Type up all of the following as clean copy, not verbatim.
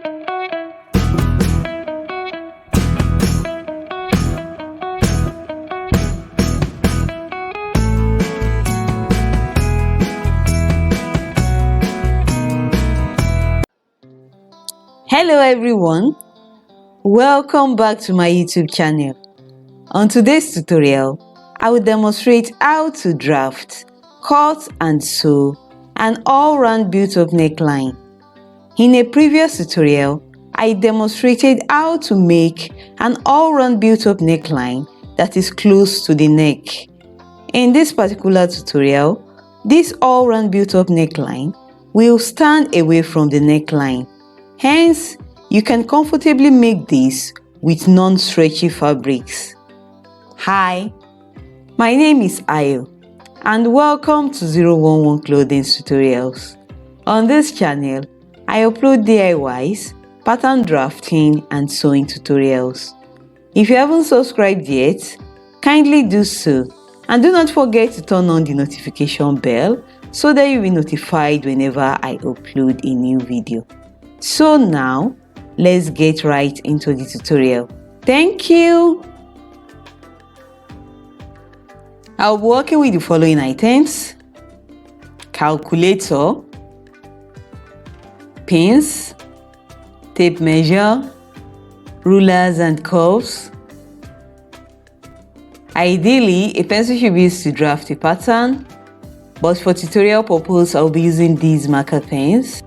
Hello everyone, welcome back to my YouTube channel. On today's tutorial, I will demonstrate how to draft, cut and sew an all-round built-up neckline. In a previous tutorial, I demonstrated how to make an all-round built-up neckline that is close to the neck. In this particular tutorial, this all-round built-up neckline will stand away from the neckline. Hence, you can comfortably make this with non-stretchy fabrics. Hi, my name is Ayo and welcome to 011 Clothings Tutorials. On this channel, I upload DIYs, pattern drafting and sewing tutorials. If you haven't subscribed yet, kindly do so and do not forget to turn on the notification bell so that you'll be notified whenever I upload a new video. So now, let's get right into the tutorial. Thank you! I'll be working with the following items: calculator, pins, tape measure, rulers and curves. Ideally, a pencil should be used to draft a pattern, but for tutorial purpose, I'll be using these marker pens,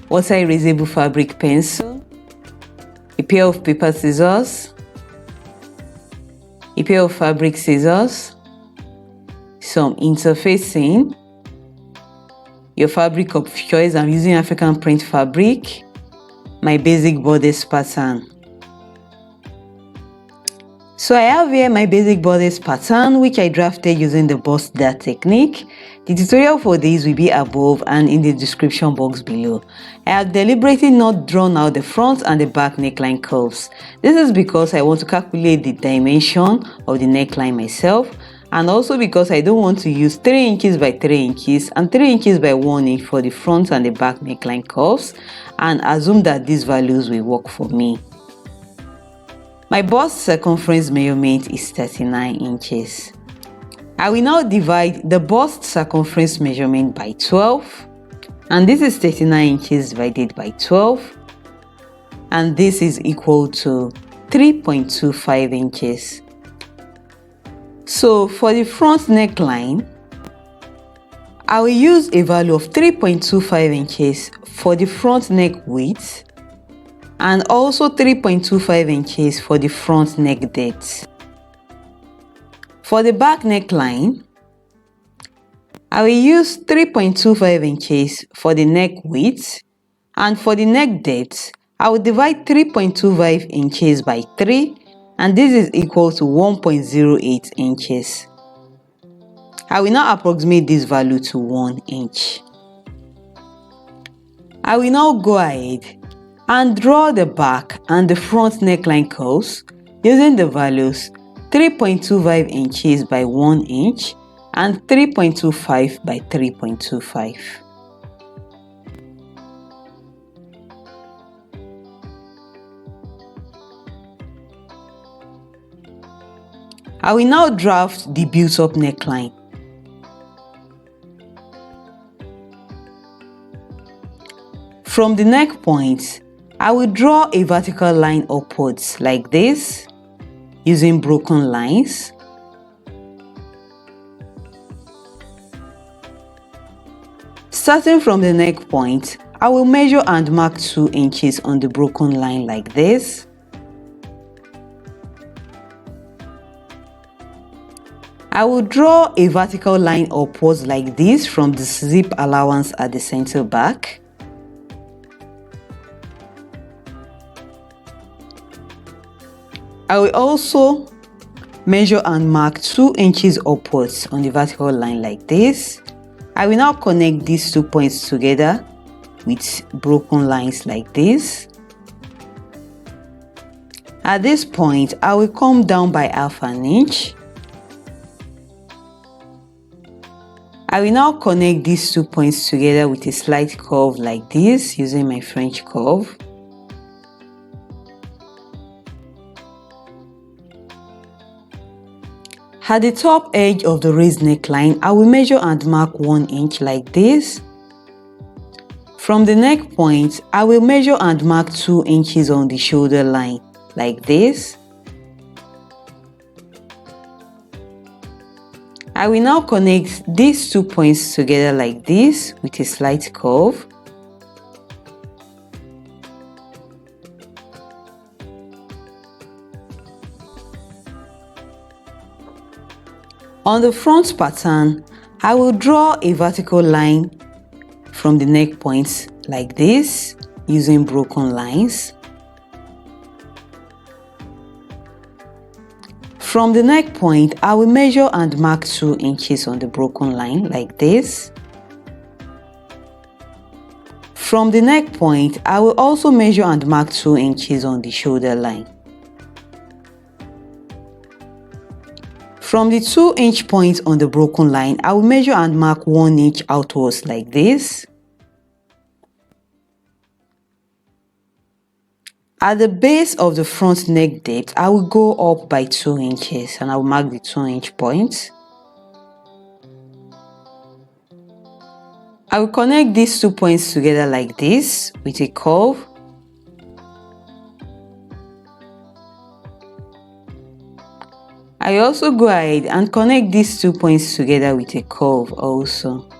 water erasable fabric pencil, a pair of paper scissors, a pair of fabric scissors, some interfacing, your fabric of choice. I'm using African print fabric, my basic bodice pattern. So I have here my basic bodice pattern, which I drafted using the bust dart technique. The tutorial for this will be above and in the description box below. I have deliberately not drawn out the front and the back neckline curves. This is because I want to calculate the dimension of the neckline myself, and also because I don't want to use 3 inches by 3 inches and 3 inches by 1 inch for the front and the back neckline curves, and assume that these values will work for me. My bust circumference measurement is 39 inches. I will now divide the bust circumference measurement by 12, and this is 39 inches divided by 12, and this is equal to 3.25 inches. So for the front neckline, I will use a value of 3.25 inches for the front neck width and also 3.25 inches for the front neck depth. For the back neckline, I will use 3.25 inches for the neck width, and for the neck depth, I will divide 3.25 inches by 3, and this is equal to 1.08 inches. I will now approximate this value to 1 inch. I will now go ahead and draw the back and the front neckline curves using the values 3.25 inches by 1 inch and 3.25 by 3.25. I will now draft the built-up neckline. From the neck point, I will draw a vertical line upwards like this, using broken lines. Starting from the neck point, I will measure and mark 2 inches on the broken line like this. I will draw a vertical line upwards like this from the zip allowance at the center back. I will also measure and mark 2 inches upwards on the vertical line like this. I will now connect these 2 points together with broken lines like this. At this point, I will come down by ½ inch. I will now connect these 2 points together with a slight curve like this using my French curve. At the top edge of the raised neckline, I will measure and mark 1 inch like this. From the neck point, I will measure and mark 2 inches on the shoulder line like this. I will now connect these 2 points together like this with a slight curve. On the front pattern, I will draw a vertical line from the neck points like this using broken lines. From the neck point, I will measure and mark 2 inches on the broken line like this. From the neck point, I will also measure and mark 2 inches on the shoulder line. From the 2-inch point on the broken line, I will measure and mark 1 inch outwards like this. At the base of the front neck depth, I will go up by 2 inches and I will mark the 2-inch point. I will connect these 2 points together like this with a curve. I also go ahead and connect these 2 points together with a curve also.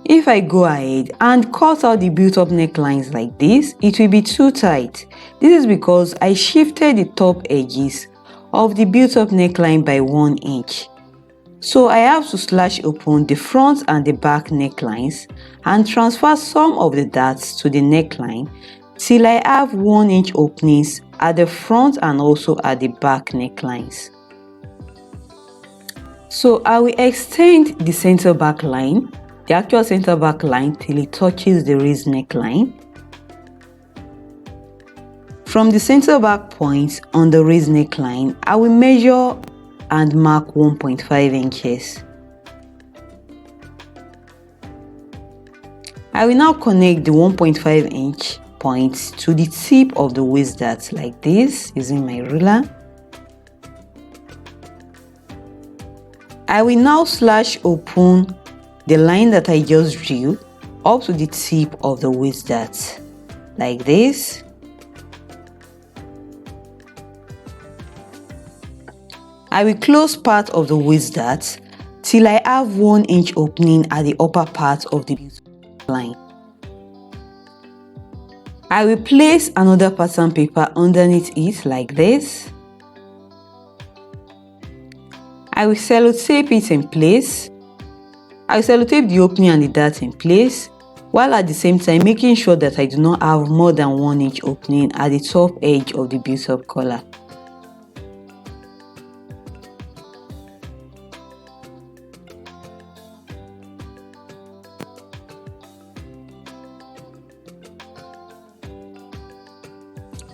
If I go ahead and cut out the built-up necklines like this, it will be too tight. This is because I shifted the top edges of the built-up neckline by 1 inch. So I have to slash open the front and the back necklines and transfer some of the darts to the neckline till I have 1 inch openings at the front and also at the back necklines. So I will extend the center back line, the actual center back line, till it touches the raised neckline. From the center back point on the raised neckline, I will measure and mark 1.5 inches. I will now connect the 1.5 inch point to the tip of the waist dart like this using my ruler. I will now slash open the line that I just drew up to the tip of the waist dart like this. I will close part of the waist dart till I have 1 inch opening at the upper part of the line. I will place another pattern paper underneath it like this. I will sellotape it in place. I will sellotape the opening and the dart in place, while at the same time making sure that I do not have more than 1 inch opening at the top edge of the built-up collar.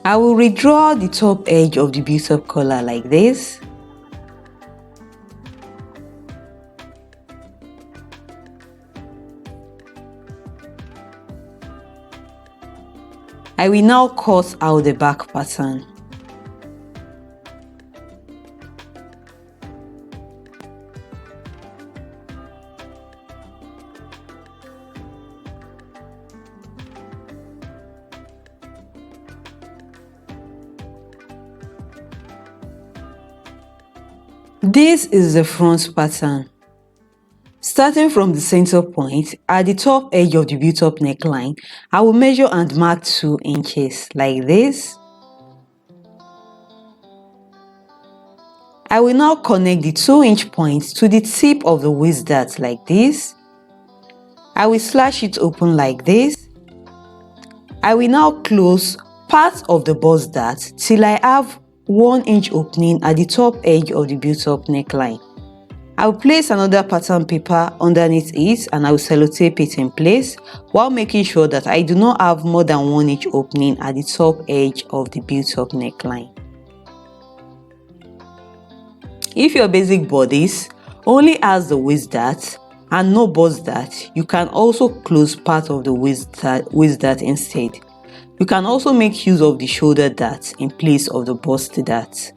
I will redraw the top edge of the built-up collar like this. I will now cut out the back pattern. This is the front pattern. Starting from the center point, at the top edge of the built-up neckline, I will measure and mark 2 inches like this. I will now connect the 2-inch point to the tip of the waist dart like this. I will slash it open like this. I will now close part of the bust dart till I have 1 inch opening at the top edge of the built-up neckline. I will place another pattern paper underneath it and I will sellotape it in place while making sure that I do not have more than 1 inch opening at the top edge of the built-up neckline. If your basic bodice only has the waist dart and no bust dart, you can also close part of the waist dart instead. You can also make use of the shoulder dart in place of the bust dart.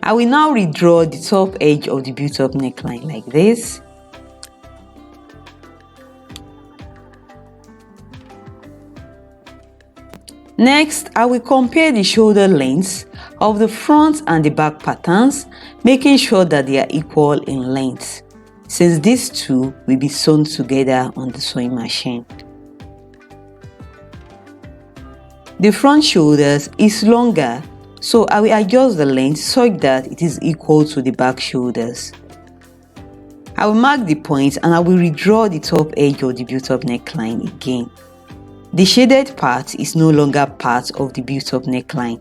I will now redraw the top edge of the built-up neckline like this. Next, I will compare the shoulder lengths of the front and the back patterns, making sure that they are equal in length, since these two will be sewn together on the sewing machine. The front shoulders is longer, so I will adjust the length such that it is equal to the back shoulders. I will mark the point and I will redraw the top edge of the built-up neckline again. The shaded part is no longer part of the built-up neckline,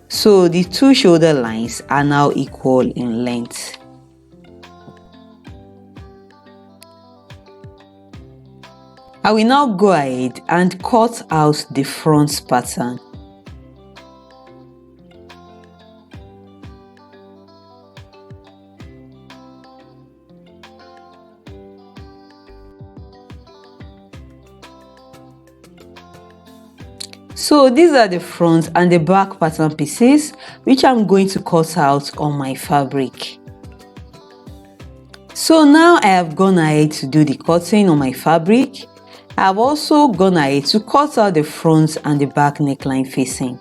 so the two shoulder lines are now equal in length. I will now go ahead and cut out the front pattern. So these are the front and the back pattern pieces which I'm going to cut out on my fabric. So now I have gone ahead to do the cutting on my fabric. I have also gone ahead to cut out the front and the back neckline facing.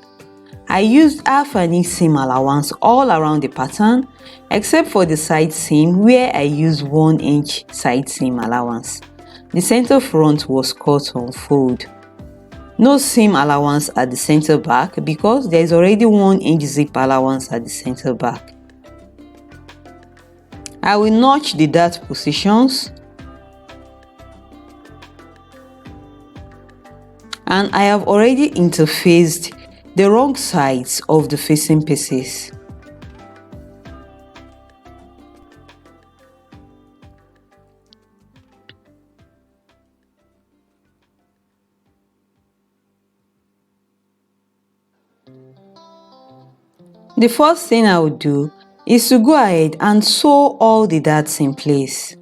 I used half an inch seam allowance all around the pattern except for the side seam where I used 1 inch side seam allowance. The center front was cut on fold. No seam allowance at the center back because there is already 1 inch zip allowance at the center back. I will notch the dart positions and I have already interfaced the wrong sides of the facing pieces. The first thing I will do is to go ahead and sew all the darts in place.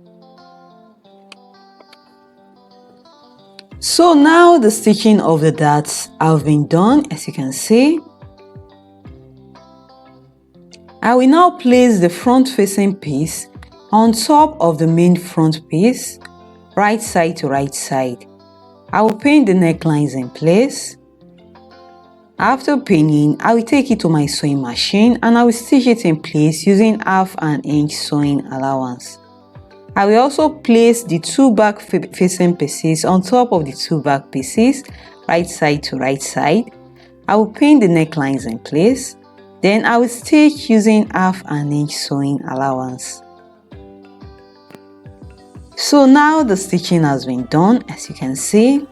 So now the stitching of the darts have been done, as you can see. I will now place the front facing piece on top of the main front piece, right side to right side. I will pin the necklines in place. After pinning, I will take it to my sewing machine and I will stitch it in place using half an inch sewing allowance. I will also place the two back facing pieces on top of the two back pieces, right side to right side. I will pin the necklines in place. Then I will stitch using half an inch sewing allowance. So now the stitching has been done, as you can see.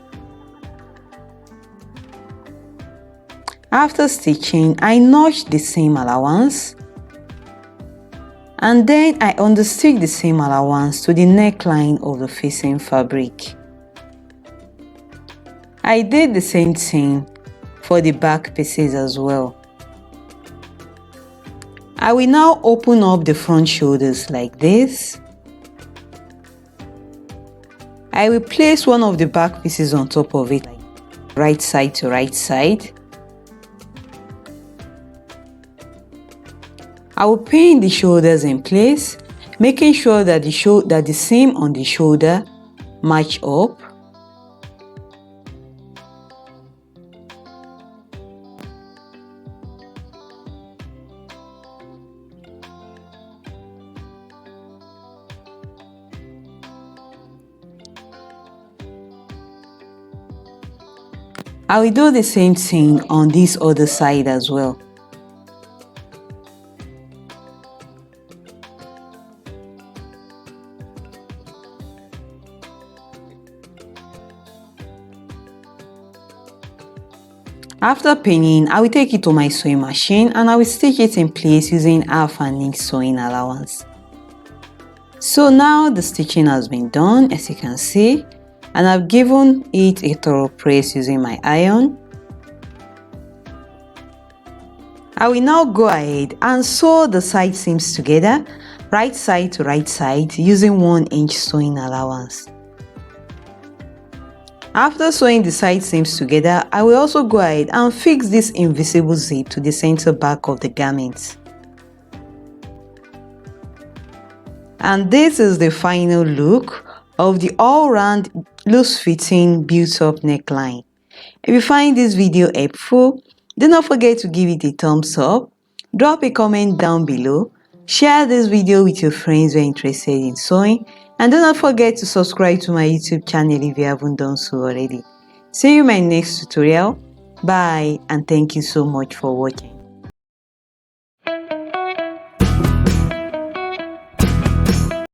After stitching, I notched the seam allowance and then I understitched the seam allowance to the neckline of the facing fabric. I did the same thing for the back pieces as well. I will now open up the front shoulders like this. I will place one of the back pieces on top of it, right side to right side. I will pin the shoulders in place, making sure that the seam on the shoulder match up. I will do the same thing on this other side as well. After pinning, I will take it to my sewing machine and I will stitch it in place using half an inch sewing allowance. So now the stitching has been done, as you can see, and I've given it a thorough press using my iron. I will now go ahead and sew the side seams together, right side to right side, using 1 inch sewing allowance. After sewing the side seams together, I will also go ahead and fix this invisible zip to the center back of the garment. And this is the final look of the all-round loose-fitting built-up neckline. If you find this video helpful, do not forget to give it a thumbs up, drop a comment down below, share this video with your friends who are interested in sewing, and do not forget to subscribe to my YouTube channel if you haven't done so already. See you in my next tutorial. Bye, and thank you so much for watching.